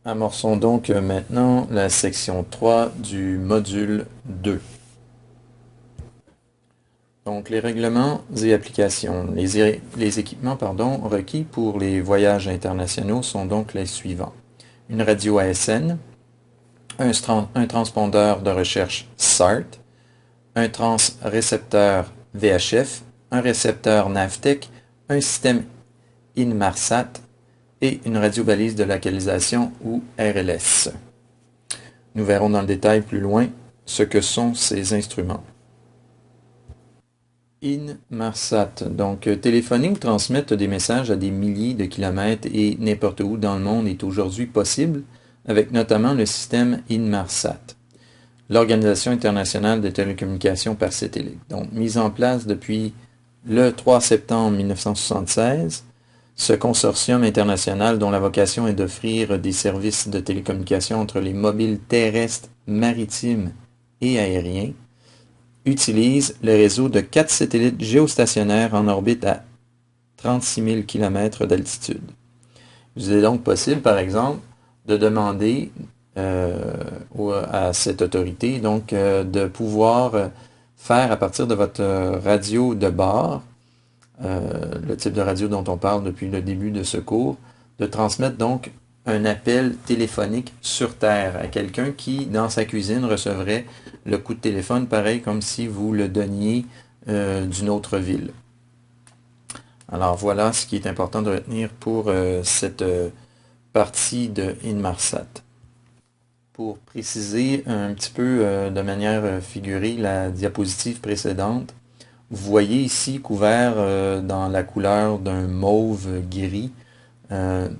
Amorçons donc maintenant la section 3 du module 2. Donc les règlements et applications. Les équipements requis pour les voyages internationaux sont donc les suivants. Une radio ASN, un transpondeur de recherche SART, un transrécepteur VHF, un récepteur NAVTEC, un système Inmarsat et une radiobalise de localisation ou RLS. Nous verrons dans le détail plus loin ce que sont ces instruments. Inmarsat, donc téléphoner ou transmettre des messages à des milliers de kilomètres et n'importe où dans le monde est aujourd'hui possible avec notamment le système Inmarsat, l'Organisation internationale de télécommunications par satellite. Donc mise en place depuis le 3 septembre 1976, ce consortium international dont la vocation est d'offrir des services de télécommunication entre les mobiles terrestres, maritimes et aériens utilise le réseau de 4 satellites géostationnaires en orbite à 36 000 km d'altitude. Il est donc possible, par exemple, de demander à cette autorité de pouvoir faire à partir de votre radio de bord, le type de radio dont on parle depuis le début de ce cours, de transmettre donc un appel téléphonique sur Terre à quelqu'un qui, dans sa cuisine, recevrait le coup de téléphone pareil comme si vous le donniez d'une autre ville. Alors voilà ce qui est important de retenir pour cette partie de Inmarsat. Pour préciser un petit peu de manière figurée la diapositive précédente, vous voyez ici couvert dans la couleur d'un mauve gris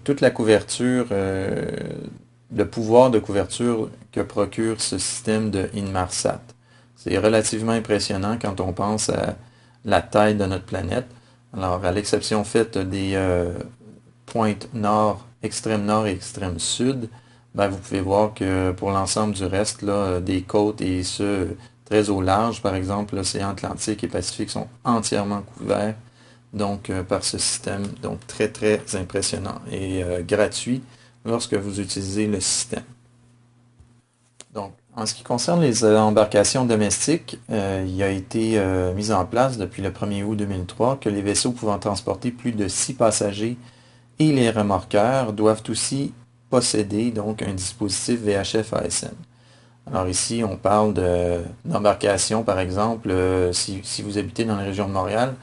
toute la couverture, le pouvoir de couverture que procure ce système de Inmarsat. C'est relativement impressionnant quand on pense à la taille de notre planète. Alors, à l'exception faite des pointes nord et extrême sud, ben, vous pouvez voir que pour l'ensemble du reste, là, des côtes et ce très au large, par exemple, l'océan Atlantique et Pacifique sont entièrement couverts donc par ce système, donc très très impressionnant et gratuit lorsque vous utilisez le système. Donc, en ce qui concerne les embarcations domestiques, il a été mis en place depuis le 1er août 2003 que les vaisseaux pouvant transporter plus de 6 passagers et les remorqueurs doivent aussi posséder donc un dispositif VHF ASN. Alors ici, on parle d'embarcation, par exemple, si vous habitez dans la région de Montréal,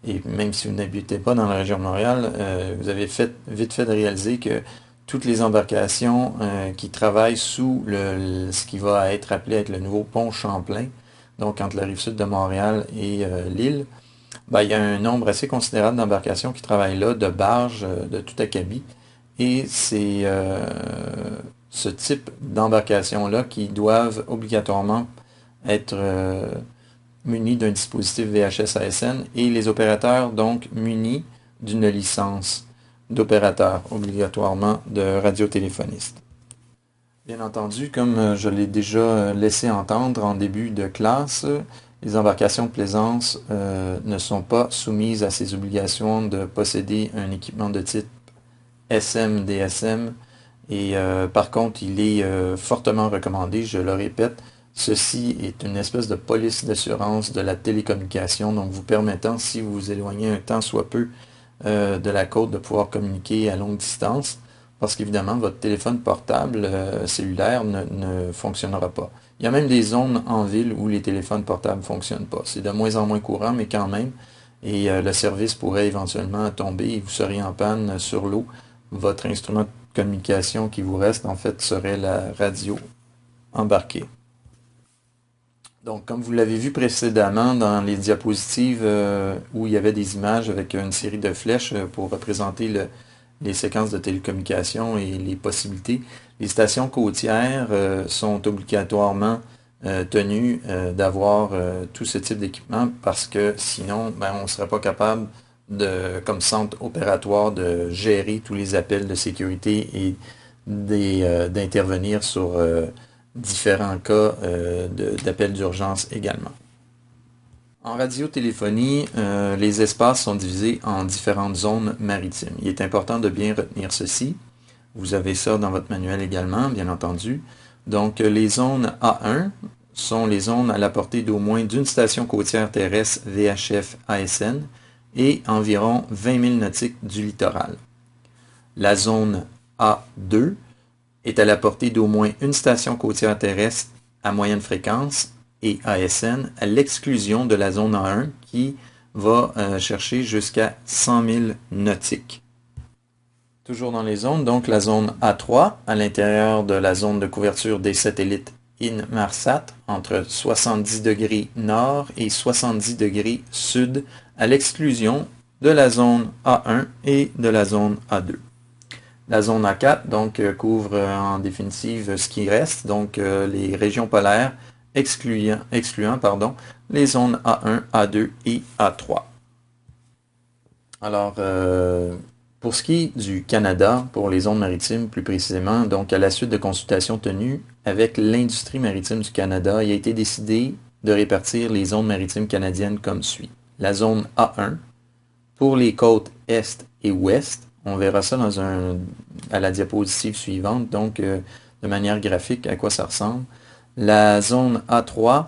et même si vous n'habitez pas dans la région de Montréal, vous avez vite fait de réaliser que toutes les embarcations qui travaillent sous ce qui va être appelé être le nouveau pont Champlain, donc entre la rive sud de Montréal et l'île, ben, il y a un nombre assez considérable d'embarcations qui travaillent là, de barges de tout acabit. Et c'est ce type d'embarcation-là qui doivent obligatoirement être munis d'un dispositif VHS ASN et les opérateurs donc munis d'une licence d'opérateur obligatoirement de radiotéléphoniste. Bien entendu, comme je l'ai déjà laissé entendre en début de classe, les embarcations de plaisance ne sont pas soumises à ces obligations de posséder un équipement de type SM-DSM et par contre, il est fortement recommandé, je le répète, ceci est une espèce de police d'assurance de la télécommunication, donc vous permettant, si vous vous éloignez un tant soit peu de la côte, de pouvoir communiquer à longue distance, parce qu'évidemment, votre téléphone portable cellulaire ne fonctionnera pas. Il y a même des zones en ville où les téléphones portables ne fonctionnent pas. C'est de moins en moins courant, mais quand même, et le service pourrait éventuellement tomber et vous seriez en panne sur l'eau. Votre instrument de communication qui vous reste, en fait, serait la radio embarquée. Donc, comme vous l'avez vu précédemment dans les diapositives où il y avait des images avec une série de flèches pour représenter les séquences de télécommunication et les possibilités, les stations côtières sont obligatoirement tenues d'avoir tout ce type d'équipement parce que sinon, ben, on ne serait pas capable comme centre opératoire de gérer tous les appels de sécurité et d'intervenir sur différents cas d'appels d'urgence également. En radiotéléphonie, les espaces sont divisés en différentes zones maritimes. Il est important de bien retenir ceci. Vous avez ça dans votre manuel également, bien entendu. Donc, les zones A1 sont les zones à la portée d'au moins d'une station côtière terrestre VHF ASN et environ 20 000 nautiques du littoral. La zone A2 est à la portée d'au moins une station côtière terrestre à moyenne fréquence et ASN, à l'exclusion de la zone A1 qui va chercher jusqu'à 100 000 nautiques. Toujours dans les zones, donc la zone A3, à l'intérieur de la zone de couverture des satellites Inmarsat, entre 70 degrés nord et 70 degrés sud, à l'exclusion de la zone A1 et de la zone A2. La zone A4 donc couvre en définitive ce qui reste, donc les régions polaires, excluant les zones A1, A2 et A3. Alors, pour ce qui est du Canada, pour les zones maritimes plus précisément, donc à la suite de consultations tenues avec l'industrie maritime du Canada, il a été décidé de répartir les zones maritimes canadiennes comme suit. La zone A1, pour les côtes Est et Ouest, on verra ça à la diapositive suivante, donc de manière graphique à quoi ça ressemble. La zone A3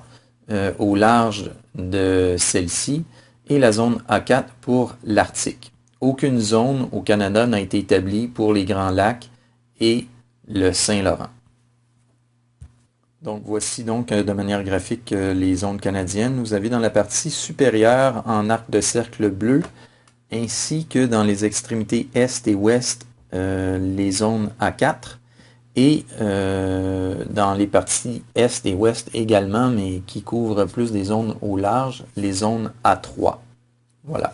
au large de celle-ci et la zone A4 pour l'Arctique. Aucune zone au Canada n'a été établie pour les Grands Lacs et le Saint-Laurent. Donc voici donc de manière graphique les zones canadiennes. Vous avez dans la partie supérieure en arc de cercle bleu, ainsi que dans les extrémités Est et Ouest, les zones A4, et dans les parties Est et Ouest également, mais qui couvrent plus des zones au large, les zones A3. Voilà.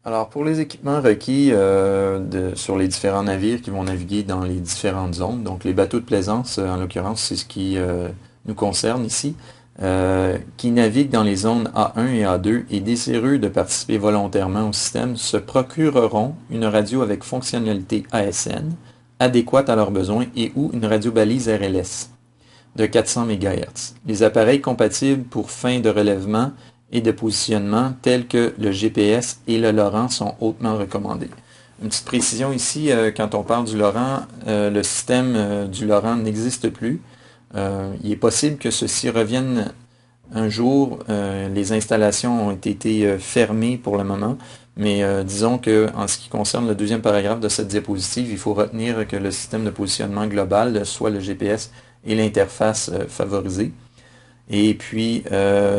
Alors, pour les équipements requis sur les différents navires qui vont naviguer dans les différentes zones, donc les bateaux de plaisance, en l'occurrence, c'est ce qui nous concerne ici, qui naviguent dans les zones A1 et A2 et désireux de participer volontairement au système se procureront une radio avec fonctionnalité ASN adéquate à leurs besoins et ou une radio balise RLS de 400 MHz. Les appareils compatibles pour fin de relèvement et de positionnement tels que le GPS et le LORAN sont hautement recommandés. Une petite précision ici, quand on parle du LORAN, le système du LORAN n'existe plus. Il est possible que ceci revienne un jour. Les installations ont été fermées pour le moment, mais disons que en ce qui concerne le deuxième paragraphe de cette diapositive, il faut retenir que le système de positionnement global, soit le GPS et l'interface favorisée. Et puis,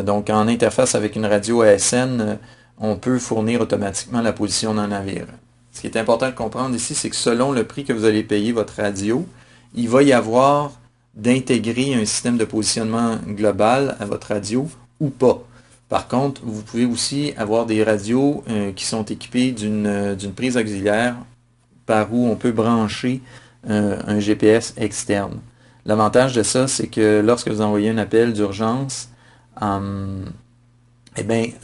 donc en interface avec une radio ASN, on peut fournir automatiquement la position d'un navire. Ce qui est important de comprendre ici, c'est que selon le prix que vous allez payer votre radio, il va y avoir d'intégrer un système de positionnement global à votre radio ou pas. Par contre, vous pouvez aussi avoir des radios qui sont équipées d'une prise auxiliaire par où on peut brancher un GPS externe. L'avantage de ça, c'est que lorsque vous envoyez un appel d'urgence,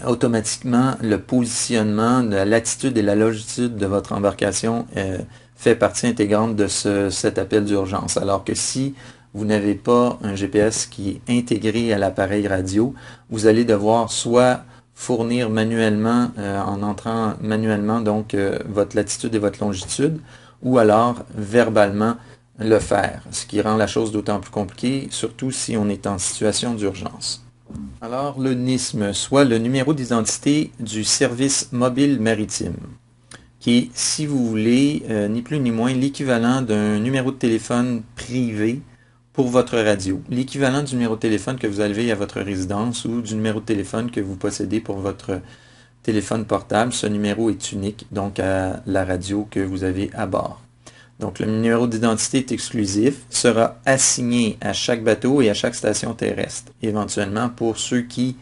automatiquement, le positionnement, la latitude et la longitude de votre embarcation fait partie intégrante de cet appel d'urgence. Alors que si vous n'avez pas un GPS qui est intégré à l'appareil radio, vous allez devoir soit fournir manuellement, en entrant manuellement donc votre latitude et votre longitude, ou alors verbalement le faire, ce qui rend la chose d'autant plus compliquée, surtout si on est en situation d'urgence. Alors, le NISM, soit le numéro d'identité du service mobile maritime, qui est, si vous voulez, ni plus ni moins l'équivalent d'un numéro de téléphone privé pour votre radio, l'équivalent du numéro de téléphone que vous avez à votre résidence ou du numéro de téléphone que vous possédez pour votre téléphone portable. Ce numéro est unique, donc à la radio que vous avez à bord. Donc, le numéro d'identité est exclusif, sera assigné à chaque bateau et à chaque station terrestre, éventuellement pour ceux qui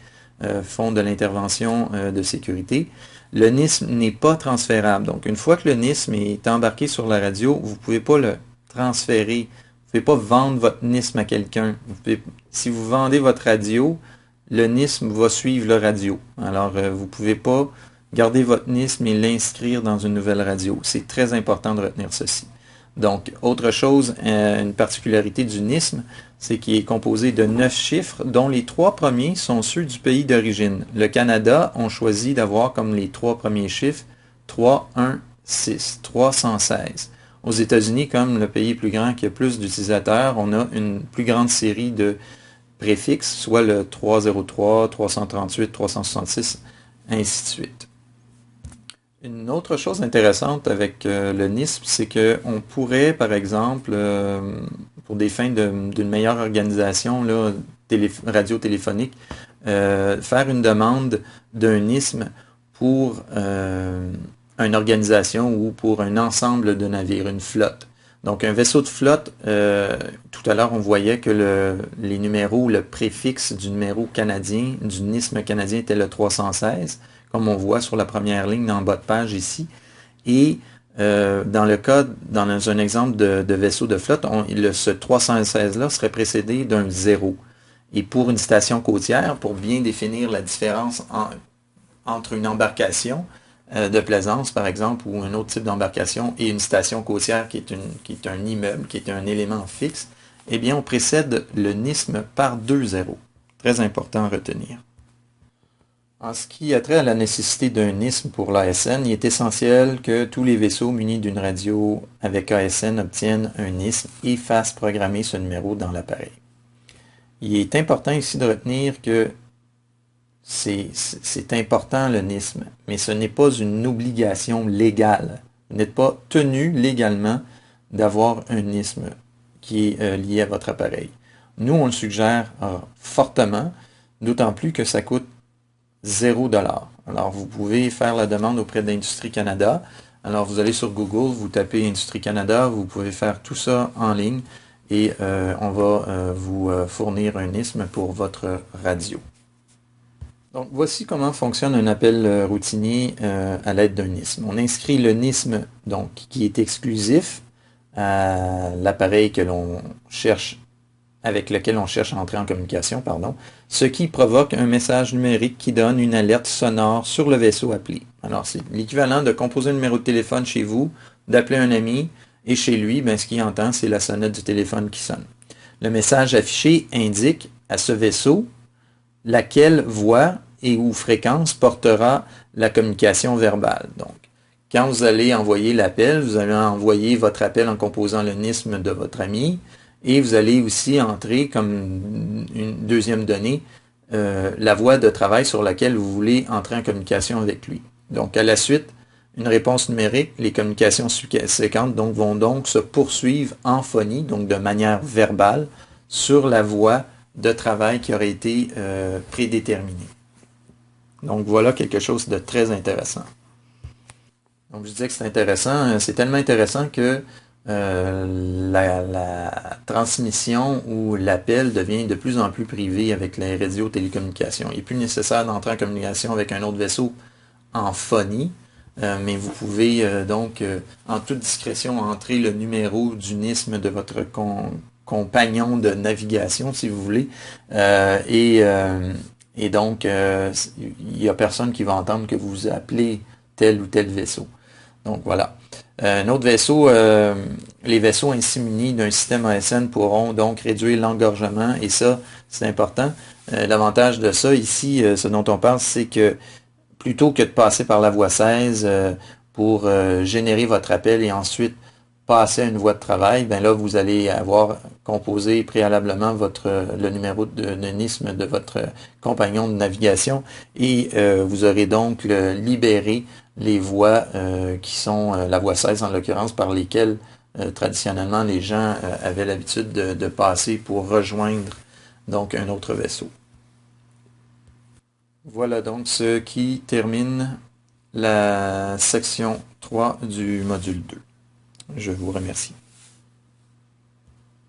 font de l'intervention de sécurité. Le NISM n'est pas transférable. Donc, une fois que le NISM est embarqué sur la radio, vous ne pouvez pas le transférer. Vous ne pouvez pas vendre votre NISM à quelqu'un. Si vous vendez votre radio, le NISM va suivre le radio. Alors, vous ne pouvez pas garder votre NISM et l'inscrire dans une nouvelle radio. C'est très important de retenir ceci. Donc, autre chose, une particularité du NISM, c'est qu'il est composé de 9 chiffres, dont les 3 premiers sont ceux du pays d'origine. Le Canada ont choisi d'avoir comme les 3 premiers chiffres 3, 1, 316. Aux États-Unis, comme le pays est plus grand, qui a plus d'utilisateurs, on a une plus grande série de préfixes, soit le 303, 338, 366, ainsi de suite. Une autre chose intéressante avec le NISP, c'est qu'on pourrait, par exemple, pour des fins d'une meilleure organisation là, radio-téléphonique, faire une demande d'un NISM pour une organisation ou pour un ensemble de navires, une flotte. Donc un vaisseau de flotte, tout à l'heure on voyait que les numéros, le préfixe du numéro canadien, du NISM canadien était le 316, comme on voit sur la première ligne en bas de page ici. Et dans un exemple de vaisseau de flotte, ce 316-là serait précédé d'un 0. Et pour une station côtière, pour bien définir la différence entre une embarcation de plaisance, par exemple, ou un autre type d'embarcation, et une station côtière qui est un immeuble, qui est un élément fixe, eh bien, on précède le NISM par 2 zéros. Très important à retenir. En ce qui a trait à la nécessité d'un NISM pour l'ASN, il est essentiel que tous les vaisseaux munis d'une radio avec ASN obtiennent un NISM et fassent programmer ce numéro dans l'appareil. Il est important ici de retenir que c'est important le NISM, mais ce n'est pas une obligation légale. Vous n'êtes pas tenu légalement d'avoir un NISM qui est lié à votre appareil. Nous, on le suggère fortement, d'autant plus que ça coûte 0 $. Alors, vous pouvez faire la demande auprès d'Industrie Canada. Alors, vous allez sur Google, vous tapez Industrie Canada, vous pouvez faire tout ça en ligne et on va vous fournir un NISM pour votre radio. Donc, voici comment fonctionne un appel routinier à l'aide d'un NISM. On inscrit le NISM donc, qui est exclusif à l'appareil que l'on cherche avec lequel on cherche à entrer en communication, ce qui provoque un message numérique qui donne une alerte sonore sur le vaisseau appelé. Alors, c'est l'équivalent de composer un numéro de téléphone chez vous, d'appeler un ami, et chez lui, ce qu'il entend, c'est la sonnette du téléphone qui sonne. Le message affiché indique à ce vaisseau laquelle voix et ou fréquence portera la communication verbale. Donc, quand vous allez envoyer l'appel, vous allez envoyer votre appel en composant le NISM de votre ami, et vous allez aussi entrer comme une deuxième donnée la voie de travail sur laquelle vous voulez entrer en communication avec lui. Donc à la suite, une réponse numérique, les communications subséquentes vont donc se poursuivre en phonie, donc de manière verbale, sur la voie de travail qui aurait été prédéterminée. Donc voilà quelque chose de très intéressant. Donc je disais que c'est intéressant, c'est tellement intéressant que la transmission ou l'appel devient de plus en plus privé avec les radios télécommunications. Il n'est plus nécessaire d'entrer en communication avec un autre vaisseau en phonie, mais vous pouvez donc en toute discrétion entrer le numéro du NISM de votre compagnon de navigation, si vous voulez, et donc il n'y a personne qui va entendre que vous appelez tel ou tel vaisseau. Donc voilà. Un autre vaisseau, les vaisseaux ainsi munis d'un système ASN pourront donc réduire l'engorgement, et ça, c'est important. L'avantage de ça ici, ce dont on parle, c'est que plutôt que de passer par la voie 16 pour générer votre appel et ensuite passer à une voie de travail, là, vous allez avoir composé préalablement le numéro de NISM de votre compagnon de navigation, et vous aurez donc libéré les voies qui sont la voie 16 en l'occurrence, par lesquelles traditionnellement les gens avaient l'habitude de passer pour rejoindre donc un autre vaisseau. Voilà donc ce qui termine la section 3 du module 2. Je vous remercie.